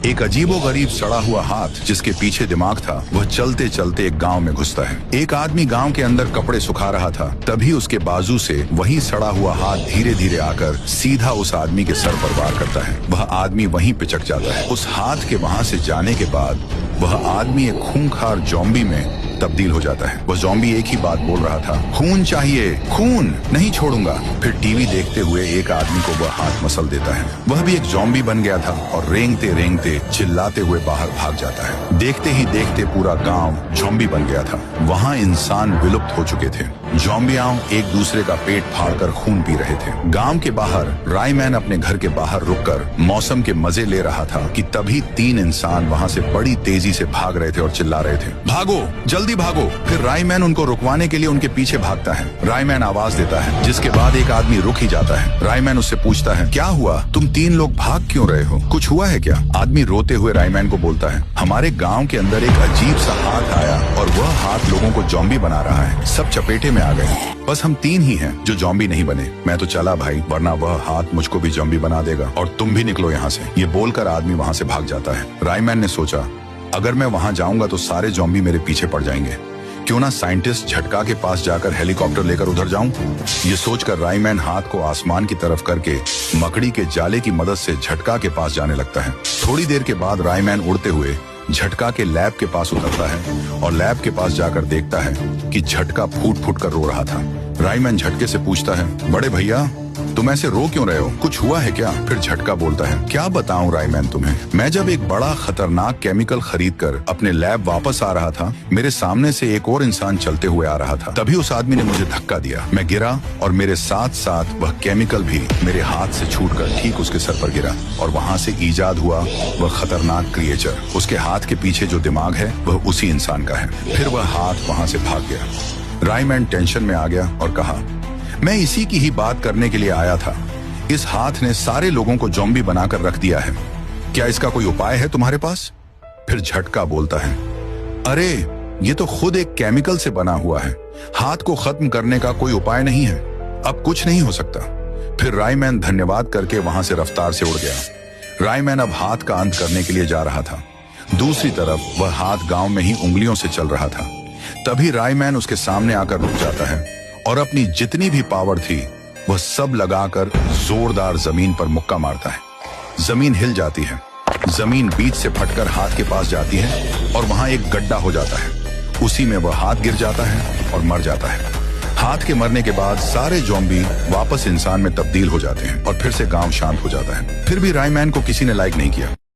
एक अजीबोगरीब सड़ा हुआ हाथ जिसके पीछे दिमाग था, वह चलते चलते एक गांव में घुसता है। एक आदमी गांव के अंदर कपड़े सुखा रहा था, तभी उसके बाजू से वही सड़ा हुआ हाथ धीरे धीरे आकर सीधा उस आदमी के सर पर वार करता है। वह आदमी वहीं पिचक जाता है। उस हाथ के वहां से जाने के बाद वह आदमी एक खूंखार ज़ॉम्बी में तब्दील हो जाता है। वह ज़ॉम्बी एक ही बात बोल रहा था, खून चाहिए, खून, नहीं छोड़ूंगा। फिर टीवी देखते हुए एक आदमी को वह हाथ मसल देता है। वह भी एक ज़ॉम्बी बन गया था और रेंगते रेंगते चिल्लाते हुए बाहर भाग जाता है। देखते ही देखते पूरा गांव ज़ॉम्बी बन गया था। वहां इंसान विलुप्त हो चुके थे। ज़ॉम्बियां एक दूसरे का पेट फाड़कर खून पी रहे थे। गांव के बाहर रायमैन अपने घर के बाहर रुककर मौसम के मजे ले रहा था कि तभी 3 इंसान वहां से बड़ी तेजी से भाग रहे थे और चिल्ला रहे थे, भागो, जल्दी भागो। फिर रायमैन उनको रुकवाने के लिए उनके पीछे भागता है। रायमैन आवाज देता है, जिसके बाद एक आदमी रुक ही जाता है। रायमैन उससे पूछता है, क्या हुआ, तुम 3 लोग भाग क्यों रहे हो, कुछ हुआ है क्या? आदमी रोते हुए रायमैन को बोलता है, हमारे गांव के अंदर एक अजीब सा हाथ आया और वह हाथ लोगों को ज़ॉम्बी बना रहा है। सब चपेटे में आ गए। बस हम 3 ही हैं जो ज़ॉम्बी नहीं बने। मैं तो चला भाई, वरना वह हाथ मुझको भी ज़ॉम्बी बना देगा और तुम भी निकलो यहाँ से। ये बोलकर आदमी वहाँ से भाग जाता है। रायमैन ने सोचा, अगर मैं वहां जाऊंगा तो सारे ज़ॉम्बी मेरे पीछे पड़ जाएंगे। क्यों ना साइंटिस्ट झटका के पास जाकर हेलीकॉप्टर लेकर उधर जाऊं। ये सोचकर रायमैन हाथ को आसमान की तरफ करके मकड़ी के जाले की मदद से झटका के पास जाने लगता है। थोड़ी देर के बाद रायमैन उड़ते हुए झटका के लैब के पास उतरता है और लैब के पास जाकर देखता है कि झटका फूट फूट कर रो रहा था। रायमैन झटके से पूछता है, बड़े भैया तुम ऐसे रो क्यों रहे हो, कुछ हुआ है क्या? फिर झटका बोलता है, क्या बताऊं रायमैन तुम्हें, मैं जब एक बड़ा खतरनाक केमिकल खरीदकर अपने लैब वापस आ रहा था, मेरे सामने से एक और इंसान चलते हुए आ रहा था। तभी उस आदमी ने मुझे धक्का दिया। मैं गिरा और मेरे साथ साथ वह केमिकल भी मेरे हाथ से छूटकर ठीक उसके सर पर गिरा और वहां से ईजाद हुआ वह खतरनाक क्रिएचर। उसके हाथ के पीछे जो दिमाग है वह उसी इंसान का है। फिर वह हाथ वहां से भाग गया। रायमैन टेंशन में आ गया और कहा, मैं इसी की ही बात करने के लिए आया था। इस हाथ ने सारे लोगों को ज़ॉम्बी बनाकर रख दिया है। क्या इसका कोई उपाय है तुम्हारे पास? फिर झटका बोलता है, अरे ये तो खुद एक केमिकल से बना हुआ है, हाथ को खत्म करने का कोई उपाय नहीं है, अब कुछ नहीं हो सकता। फिर रायमैन धन्यवाद करके वहां से रफ्तार से उड़ गया। रायमैन अब हाथ का अंत करने के लिए जा रहा था। दूसरी तरफ वह हाथ गांव में ही उंगलियों से चल रहा था। तभी रायमैन उसके सामने आकर रुक जाता है और अपनी जितनी भी पावर थी वह सब लगाकर जोरदार जमीन पर मुक्का मारता है। जमीन हिल जाती है। जमीन बीच से फटकर हाथ के पास जाती है और वहां एक गड्ढा हो जाता है। उसी में वह हाथ गिर जाता है और मर जाता है। हाथ के मरने के बाद सारे ज़ॉम्बी वापस इंसान में तब्दील हो जाते हैं और फिर से गांव शांत हो जाता है। फिर भी रायमैन को किसी ने लाइक नहीं किया।